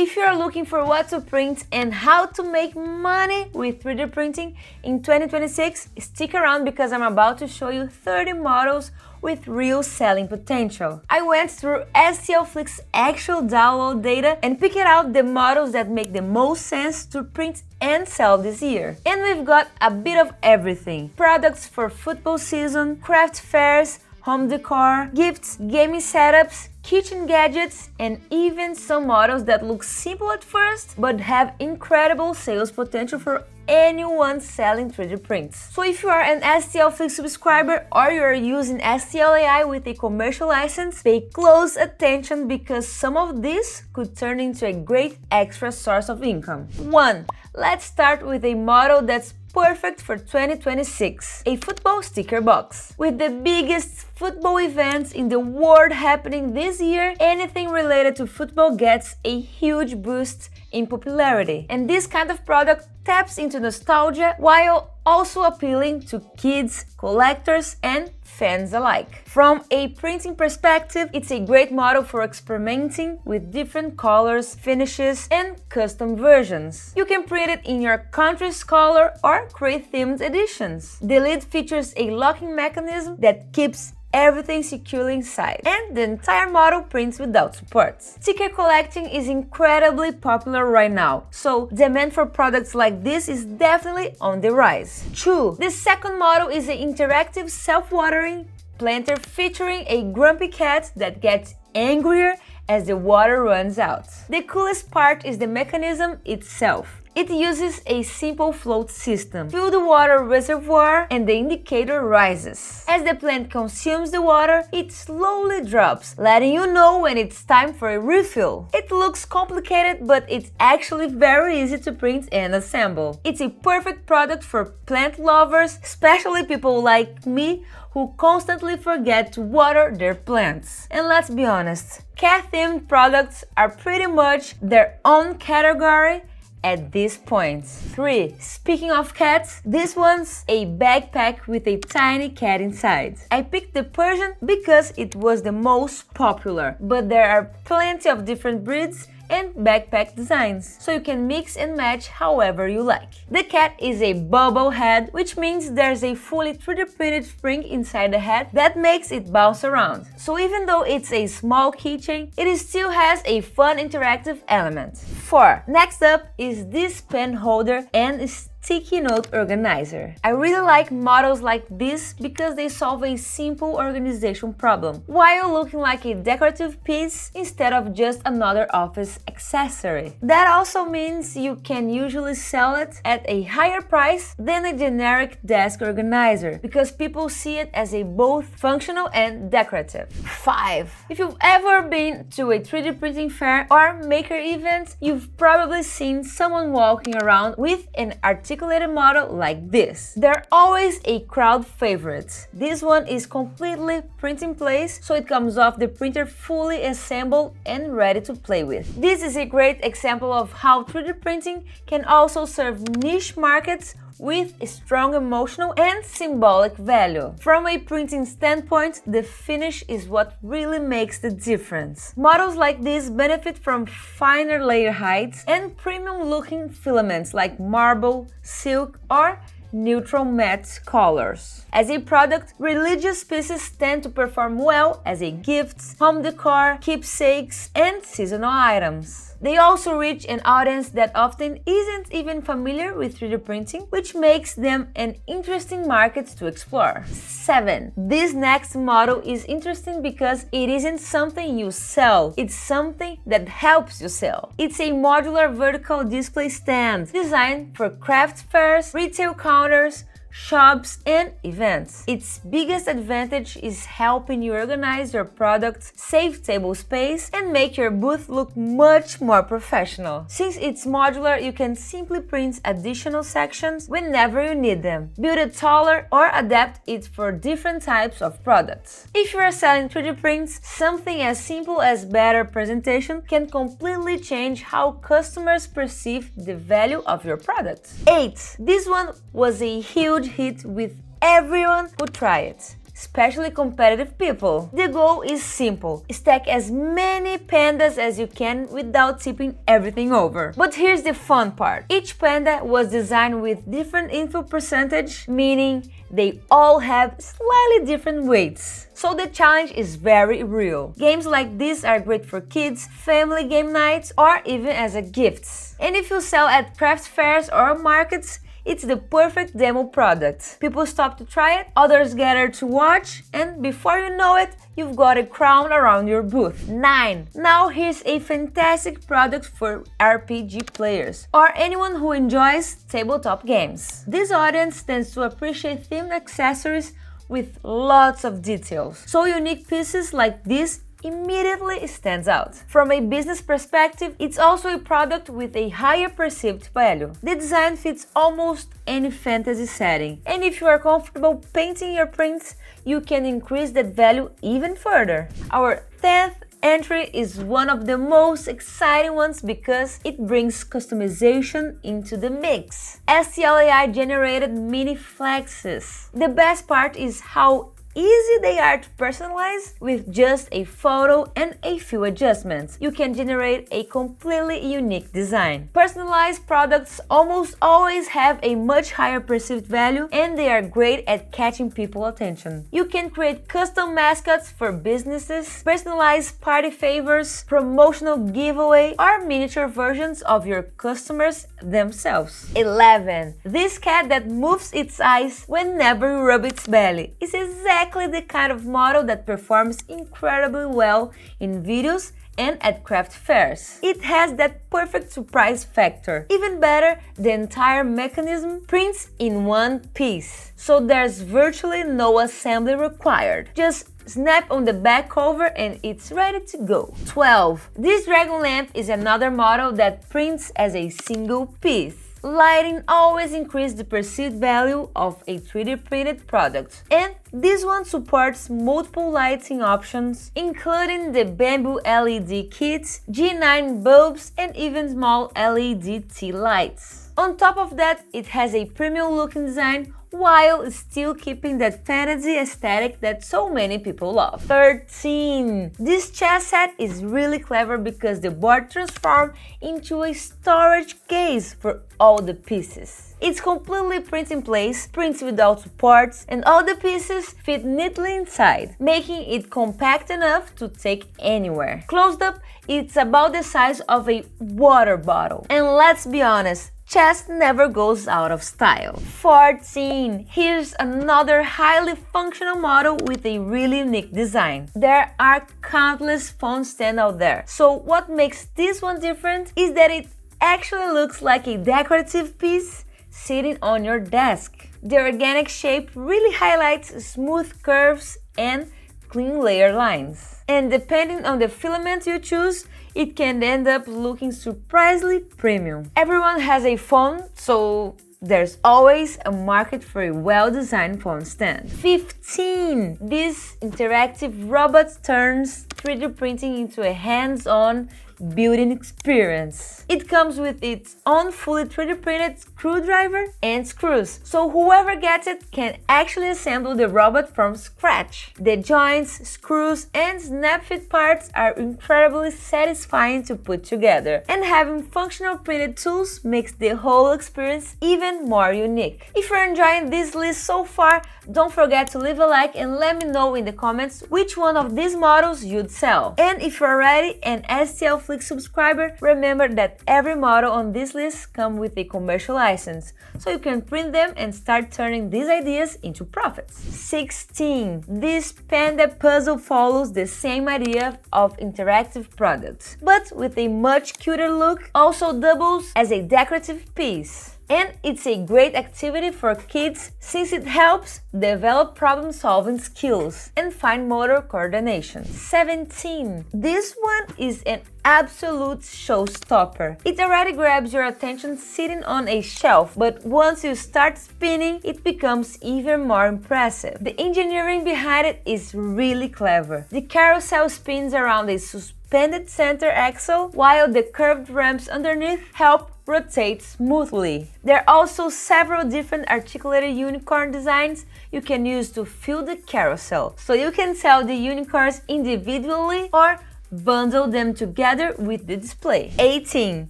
If you are looking for what to print and how to make money with 3D printing in 2026, stick around because I'm about to show you 30 models with real selling potential. I went through STLFLIX actual download data and picked out the models that make the most sense to print and sell this year. And we've got a bit of everything. Products for football season, craft fairs, home decor, gifts, gaming setups, kitchen gadgets, and even some models that look simple at first but have incredible sales potential for anyone selling 3D prints. So if you are an STLFLIX subscriber or you are using STLAI with a commercial license, pay close attention because some of this could turn into a great extra source of income. 1. Let's start with a model that's perfect for 2026, a football sticker box. With the biggest football events in the world happening this year, anything related to football gets a huge boost in popularity. And this kind of product taps into nostalgia while also appealing to kids, collectors, and fans alike. From a printing perspective, it's a great model for experimenting with different colors, finishes, and custom versions. You can print it in your country's color or create themed editions. The lid features a locking mechanism that keeps everything securely inside, and the entire model prints without supports. Sticker collecting is incredibly popular right now, so demand for products like this is definitely on the rise. 2. The second model is an interactive self-watering planter featuring a grumpy cat that gets angrier as the water runs out. The coolest part is the mechanism itself. It uses a simple float system. Fill the water reservoir and the indicator rises. As the plant consumes the water, it slowly drops, letting you know when it's time for a refill. It looks complicated, but it's actually very easy to print and assemble. It's a perfect product for plant lovers, especially people like me who constantly forget to water their plants. And let's be honest, cat-themed products are pretty much their own category at this point. 3. Speaking of cats, this one's a backpack with a tiny cat inside. I picked the Persian because it was the most popular, but there are plenty of different breeds and backpack designs, so you can mix and match however you like. The cat is a bobblehead, which means there's a fully 3D printed spring inside the head that makes it bounce around. So even though it's a small keychain, it still has a fun interactive element. 4. Next up is this pen holder and sticky note organizer. I really like models like this because they solve a simple organization problem while looking like a decorative piece instead of just another office accessory. That also means you can usually sell it at a higher price than a generic desk organizer because people see it as a both functional and decorative. 5. If you've ever been to a 3D printing fair or maker event, you've probably seen someone walking around with an articulated model like this. They're always a crowd favorite. This one is completely print in place, so it comes off the printer fully assembled and ready to play with. This is a great example of how 3D printing can also serve niche markets with strong emotional and symbolic value. From a printing standpoint, the finish is what really makes the difference. Models like this benefit from finer layer heights and premium-looking filaments like marble, silk, or neutral matte colors. As a product, religious pieces tend to perform well as a gift, home decor, keepsakes, and seasonal items. They also reach an audience that often isn't even familiar with 3D printing, which makes them an interesting market to explore. 7. This next model is interesting because it isn't something you sell, it's something that helps you sell. It's a modular vertical display stand designed for craft fairs, retail counters, shops, and events. Its biggest advantage is helping you organize your products, save table space, and make your booth look much more professional. Since it's modular, you can simply print additional sections whenever you need them, build it taller, or adapt it for different types of products. If you are selling 3D prints, something as simple as better presentation can completely change how customers perceive the value of your products. 8. This one was a huge hit with everyone who tried it. especially competitive people. The goal is simple: stack as many pandas as you can without tipping everything over. But here's the fun part. Each panda was designed with different info percentage, meaning they all have slightly different weights. So the challenge is very real. Games like this are great for kids, family game nights, or even as a gifts. And if you sell at craft fairs or markets, it's the perfect demo product. People stop to try it, others gather to watch, and before you know it, you've got a crown around your booth. 9. Now here's a fantastic product for RPG players or anyone who enjoys tabletop games. This audience tends to appreciate themed accessories with lots of details, so unique pieces like this immediately stands out. From a business perspective, it's also a product with a higher perceived value. The design fits almost any fantasy setting, and if you are comfortable painting your prints, you can increase that value even further. Our 10th entry is one of the most exciting ones because it brings customization into the mix. STLAI generated mini flexes. The best part is how easy they are to personalize. With just a photo and a few adjustments, you can generate a completely unique design. Personalized products almost always have a much higher perceived value, and they are great at catching people's attention. You can create custom mascots for businesses, personalized party favors, promotional giveaway, or miniature versions of your customers themselves. 11. This cat that moves its eyes whenever you rub its belly is exactly the kind of model that performs incredibly well in videos and at craft fairs. It has that perfect surprise factor. Even better, the entire mechanism prints in one piece, so there's virtually no assembly required. Just snap on the back cover and it's ready to go. 12. This dragon lamp is another model that prints as a single piece. Lighting always increases the perceived value of a 3D printed product, and this one supports multiple lighting options, including the bamboo LED kits, G9 bulbs, and even small LED tea lights. On top of that, it has a premium looking design while still keeping that fantasy aesthetic that so many people love. 13. This chess set is really clever because the board transforms into a storage case for all the pieces. It's completely print in place, prints without supports, and all the pieces fit neatly inside, making it compact enough to take anywhere. Closed up, it's about the size of a water bottle. And let's be honest, chest never goes out of style. 14. Here's another highly functional model with a really unique design. There are countless phone stands out there, so what makes this one different is that it actually looks like a decorative piece sitting on your desk. The organic shape really highlights smooth curves and clean layer lines. And depending on the filament you choose, it can end up looking surprisingly premium. Everyone has a phone, so there's always a market for a well-designed phone stand. 15. This interactive robot turns 3D printing into a hands-on building experience. It comes with its own fully 3D printed screwdriver and screws, so whoever gets it can actually assemble the robot from scratch. The joints, screws, and snap fit parts are incredibly satisfying to put together, and having functional printed tools makes the whole experience even more unique. If you're enjoying this list so far, don't forget to leave a like and let me know in the comments which one of these models you'd sell. And if you're already an STLFLIX subscriber, remember that every model on this list comes with a commercial license, so you can print them and start turning these ideas into profits. 16. This panda puzzle follows the same idea of interactive products, but with a much cuter look, also doubles as a decorative piece. And it's a great activity for kids since it helps develop problem-solving skills and fine motor coordination. 17. This one is an absolute showstopper. It already grabs your attention sitting on a shelf, but once you start spinning, it becomes even more impressive. The engineering behind it is really clever. The carousel spins around a suspended center axle, while the curved ramps underneath help rotate smoothly. There are also several different articulated unicorn designs you can use to fill the carousel, so you can sell the unicorns individually or bundle them together with the display. 18.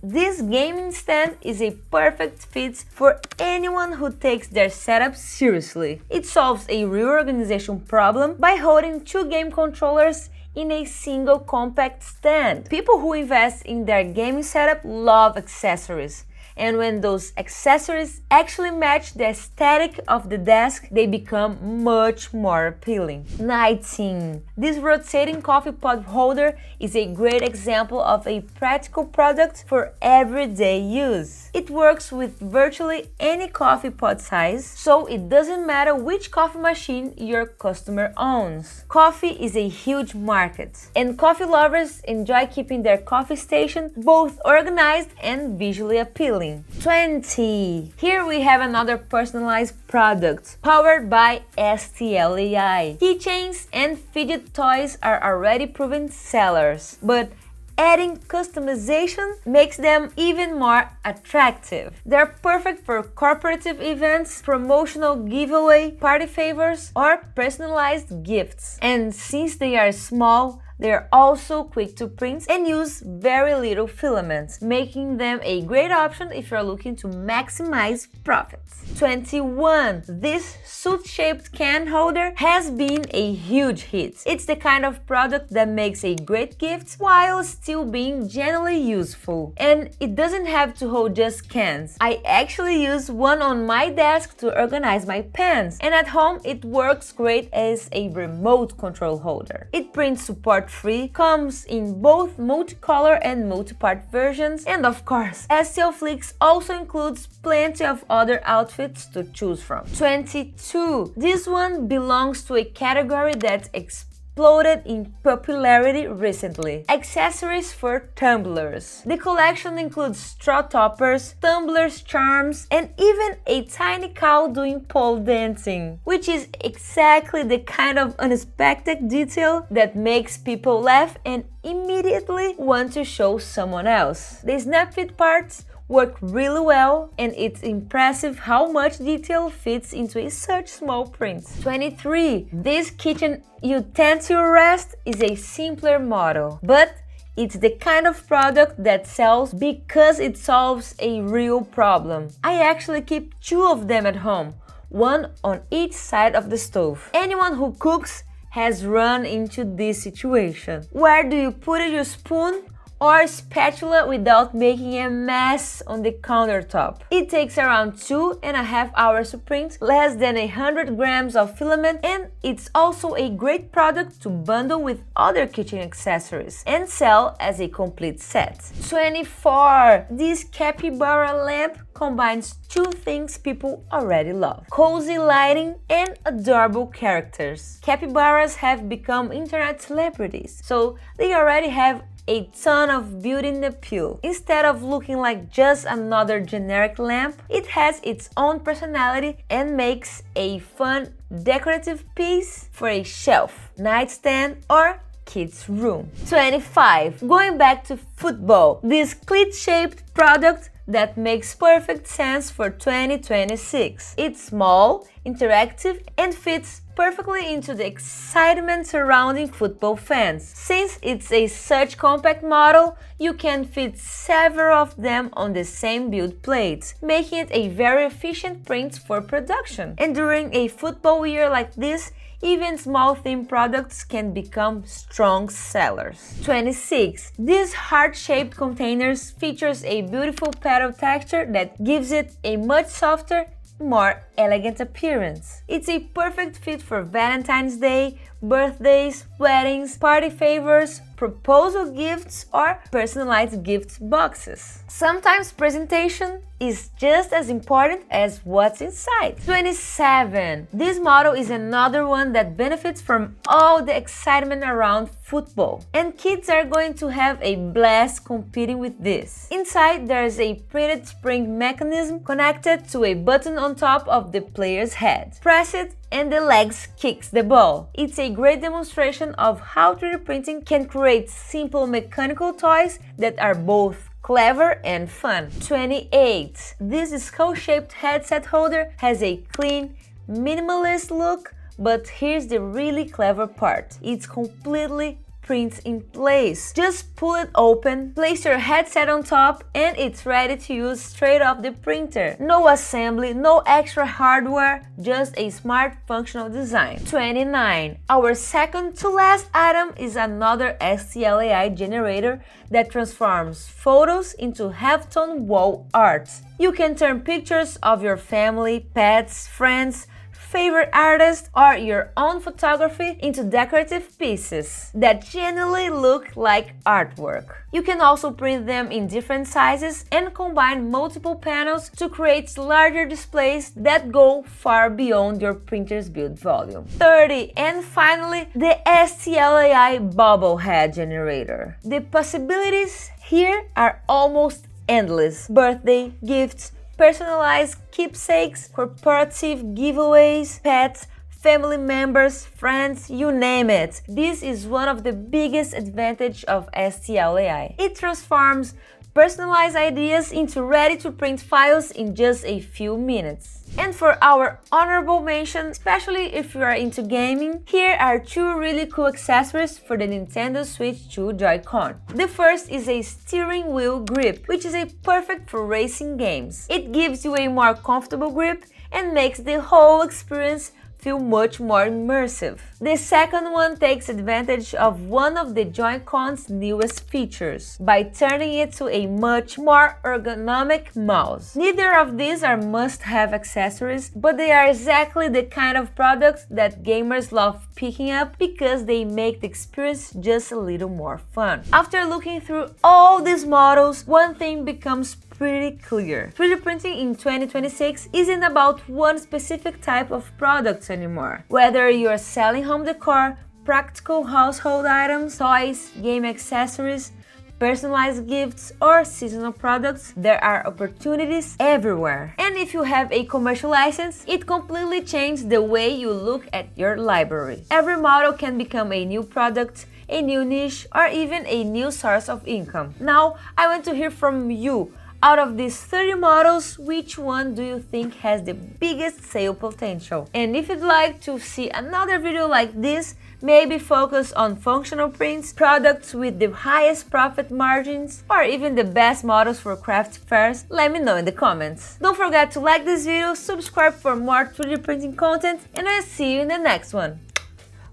This gaming stand is a perfect fit for anyone who takes their setup seriously. It solves a reorganization problem by holding two game controllers in a single compact stand. People who invest in their gaming setup love accessories, and when those accessories actually match the aesthetic of the desk, they become much more appealing. 19. This rotating coffee pot holder is a great example of a practical product for everyday use. It works with virtually any coffee pot size, so it doesn't matter which coffee machine your customer owns. Coffee is a huge market, and coffee lovers enjoy keeping their coffee station both organized and visually appealing. 20. Here we have another personalized product powered by STLAI. Keychains and fidget toys are already proven sellers, but adding customization makes them even more attractive. They're perfect for corporative events, promotional giveaway, party favors, or personalized gifts. And since they are small, they're also quick to print and use very little filaments, making them a great option if you're looking to maximize profits. 21. This suit-shaped can holder has been a huge hit. It's the kind of product that makes a great gift while still being genuinely useful. And it doesn't have to hold just cans. I actually use one on my desk to organize my pens, and at home it works great as a remote control holder. It prints support-free, comes in both multicolor and multi-part versions, and of course, STLFLIX also includes plenty of other outfits to choose from. 22. This one belongs to a category that's exploded in popularity recently: accessories for tumblers. The collection includes straw toppers, tumblers, charms, and even a tiny cow doing pole dancing, which is exactly the kind of unexpected detail that makes people laugh and immediately want to show someone else. The snap fit parts work really well, and it's impressive how much detail fits into such small prints. 23. This kitchen utensil rest is a simpler model, but it's the kind of product that sells because it solves a real problem. I actually keep two of them at home, one on each side of the stove. Anyone who cooks has run into this situation. Where do you put your spoon or spatula without making a mess on the countertop? It takes around 2.5 hours to print, less than 100 grams of filament, and it's also a great product to bundle with other kitchen accessories and sell as a complete set. 24. This capybara lamp combines two things people already love: cozy lighting and adorable characters. Capybaras have become internet celebrities, so they already have a ton of built-in appeal. Instead of looking like just another generic lamp, it has its own personality and makes a fun decorative piece for a shelf, nightstand, or kids' room. 25. Going back to football, this cleat-shaped product that makes perfect sense for 2026. It's small, interactive, and fits perfectly into the excitement surrounding football fans. Since it's such compact model, you can fit several of them on the same build plate, making it a very efficient print for production. And during a football year like this, even small theme products can become strong sellers. 26. These heart-shaped containers features a beautiful petal texture that gives it a much softer, more elegant appearance. It's a perfect fit for Valentine's Day, birthdays, weddings, party favors, proposal gifts, or personalized gift boxes. Sometimes presentation is just as important as what's inside. 27. This model is another one that benefits from all the excitement around football, and kids are going to have a blast competing with this. Inside, there's a printed spring mechanism connected to a button on top of the player's head. Press it and the legs kicks the ball. It's a great demonstration of how 3D printing can create simple mechanical toys that are both clever and fun. 28. This skull-shaped headset holder has a clean, minimalist look, but here's the really clever part. It's completely prints in place. Just pull it open, place your headset on top, and it's ready to use straight off the printer. No assembly, no extra hardware, just a smart functional design. 29. Our second to last item is another STLAI generator that transforms photos into halftone wall art. You can turn pictures of your family, pets, friends, favorite artist, or your own photography into decorative pieces that genuinely look like artwork. You can also print them in different sizes and combine multiple panels to create larger displays that go far beyond your printer's build volume. 30. And finally, the STLAI bobblehead generator. The possibilities here are almost endless. Birthday gifts, personalized keepsakes, corporative giveaways, pets, family members, friends, you name it. This is one of the biggest advantages of STLAI. It transforms personalized ideas into ready-to-print files in just a few minutes. And for our honorable mention, especially if you are into gaming, here are two really cool accessories for the Nintendo Switch 2 Joy-Con. The first is a steering wheel grip, which is perfect for racing games. It gives you a more comfortable grip and makes the whole experience feel much more immersive. The second one takes advantage of one of the Joy-Con's newest features by turning it to a much more ergonomic mouse. Neither of these are must-have accessories, but they are exactly the kind of products that gamers love picking up because they make the experience just a little more fun. After looking through all these models, one thing becomes pretty clear. 3D printing in 2026 isn't about one specific type of products anymore. Whether you're selling home decor, practical household items, toys, game accessories, personalized gifts, or seasonal products, there are opportunities everywhere. And if you have a commercial license, it completely changes the way you look at your library. Every model can become a new product, a new niche, or even a new source of income. Now, I want to hear from you. Out of these 30 models, which one do you think has the biggest sale potential? And if you'd like to see another video like this, maybe focus on functional prints, products with the highest profit margins, or even the best models for craft fairs, let me know in the comments. Don't forget to like this video, subscribe for more 3D printing content, and I'll see you in the next one.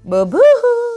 Bye-bye!